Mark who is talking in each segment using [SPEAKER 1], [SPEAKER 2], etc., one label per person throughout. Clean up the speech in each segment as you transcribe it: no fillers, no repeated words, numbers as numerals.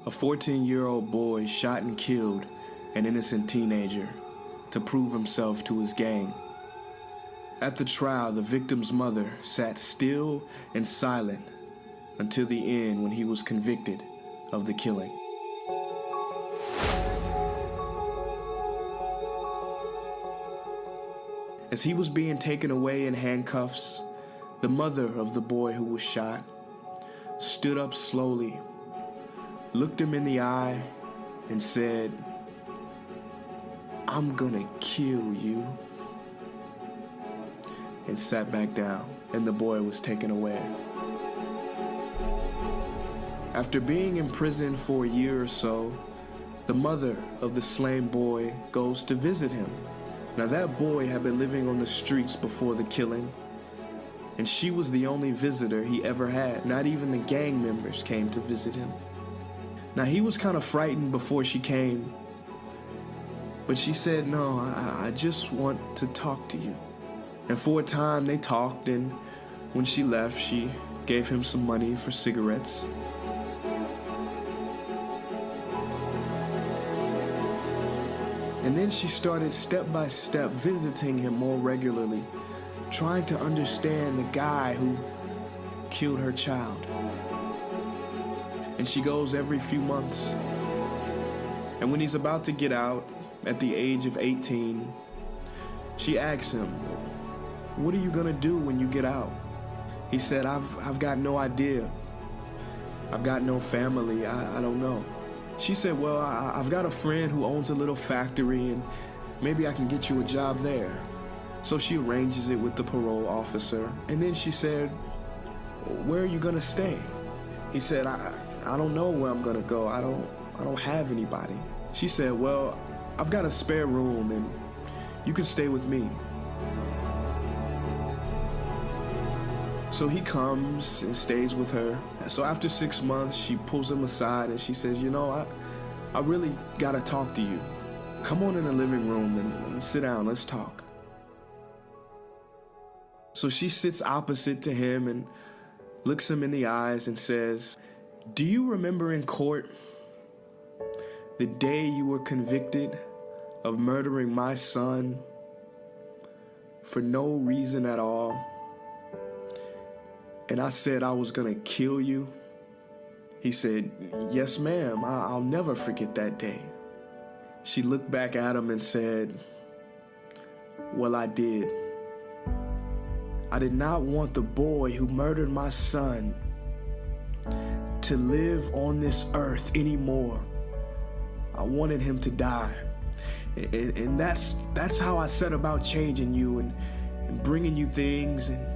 [SPEAKER 1] A 14-year-old boy shot and killed an innocent teenager to prove himself to his gang. At the trial, the victim's mother sat still and silent until the end when he was convicted of the killing. As he was being taken away in handcuffs, the mother of the boy who was shot stood up slowly, looked him in the eye, and said, "I'm gonna kill you," and sat back down, and the boy was taken away. After being in prison for a year or so, the mother of the slain boy goes to visit him. Now that boy had been living on the streets before the killing, and she was the only visitor he ever had. Not even the gang members came to visit him. Now he was kind of frightened before she came, but she said, "No, I just want to talk to you." And for a time they talked, and when she left, she gave him some money for cigarettes. And then she started step by step visiting him more regularly, trying to understand the guy who killed her child. And she goes every few months. And when he's about to get out at the age of 18, she asks him, "What are you gonna do when you get out?" He said, I've got no idea. I've got no family. I don't know." She said, "Well, I've got a friend who owns a little factory, and maybe I can get you a job there." So she arranges it with the parole officer. And then she said, "Where are you gonna stay?" He said, I don't know where I'm gonna go. I don't have anybody." She said, "Well, I've got a spare room, and you can stay with me." So he comes and stays with her. So after 6 months, she pulls him aside and she says, "You know, I really gotta talk to you. Come on in the living room and sit down, let's talk." So she sits opposite to him and looks him in the eyes and says, "Do you remember in court the day you were convicted of murdering my son for no reason at all? And I said I was gonna kill you?" He said, "Yes, ma'am, I'll never forget that day." She looked back at him and said, "Well, I did. I did not want the boy who murdered my son to live on this earth anymore. I wanted him to die. And that's how I set about changing you and bringing you things and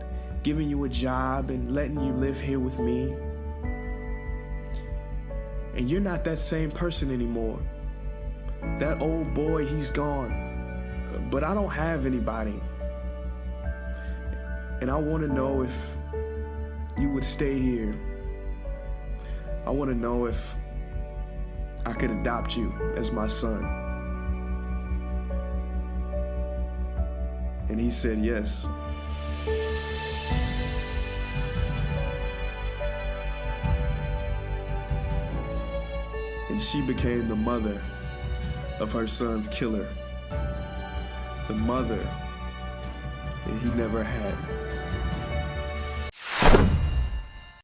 [SPEAKER 1] giving you a job and letting you live here with me. And you're not that same person anymore. That old boy, he's gone. But I don't have anybody. And I want to know if you would stay here. I want to know if I could adopt you as my son." And he said yes. And she became the mother of her son's killer. The mother that he never had.